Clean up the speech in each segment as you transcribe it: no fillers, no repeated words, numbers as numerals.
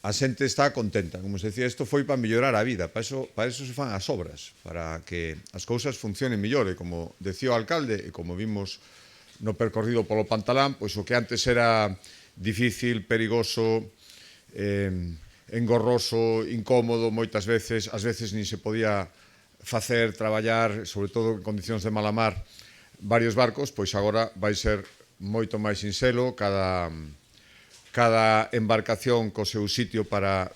a xente está contenta. Como se decía, isto foi para mellorar a vida, para eso se fan as obras, para que as cousas funcionen mellor. E como decía o alcalde, e como vimos no percorrido polo Pantalán, pois o que antes era difícil, perigoso, engorroso, incómodo, moitas veces, ás veces nin se podía facer, traballar, sobre todo en condicións de mala mar, varios barcos, pois agora vai ser moito máis sinxelo, cada embarcación co seu sitio para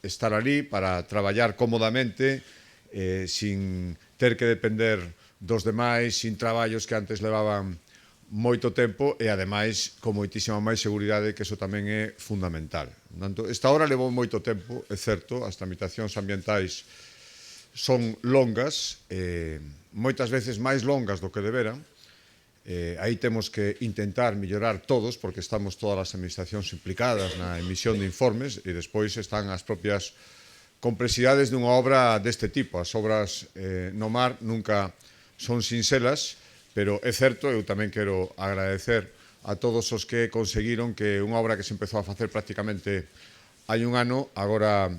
estar ali, para traballar cómodamente, sin ter que depender dos demais, sin traballos que antes levaban moito tempo e, ademais, con moitísima máis seguridade, que iso tamén é fundamental. Tanto, esta hora levou moito tempo, é certo, as tramitacións ambientais son longas, moitas veces máis longas do que deberan. Aí temos que intentar mellorar todos, porque estamos todas as administracións implicadas na emisión de informes, e despois están as propias complexidades dunha obra deste tipo. As obras no mar nunca son sinxelas, pero é certo, eu tamén quero agradecer a todos os que conseguiron que unha obra que se empezou a facer prácticamente hai un ano, agora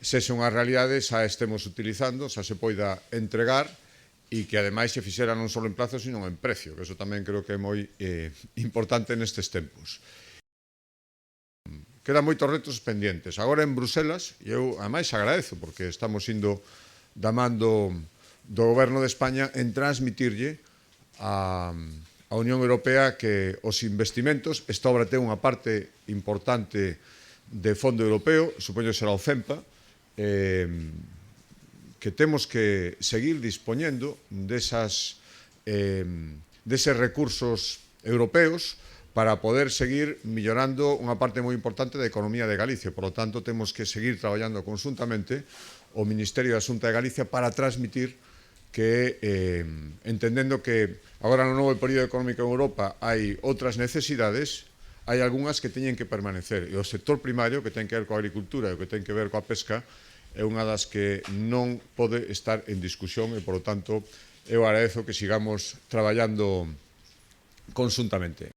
sexa unha realidade, xa estemos utilizando, xa se poida entregar, e que ademais se fixera non só en plazo, sino en precio, que eso tamén creo que é moi importante nestes tempos. Quedan moitos retos pendientes. Agora en Bruselas, e eu ademais agradezo, porque estamos indo da man do Goberno de España en transmitirlle a Unión Europea que os investimentos, esta obra ten unha parte importante de fondo europeo, supoño será o FEMPA, que temos que seguir dispoñendo deses recursos europeos para poder seguir millorando unha parte moi importante da economía de Galicia. Por lo tanto, temos que seguir traballando conjuntamente o Ministerio da Xunta de Galicia para transmitir que, entendendo que agora no novo período económico en Europa hai outras necesidades, hai algunhas que teñen que permanecer. E o sector primario, que ten que ver coa agricultura e o que ten que ver coa pesca, é unha das que non pode estar en discusión e, por lo tanto, eu agradezo que sigamos traballando conjuntamente.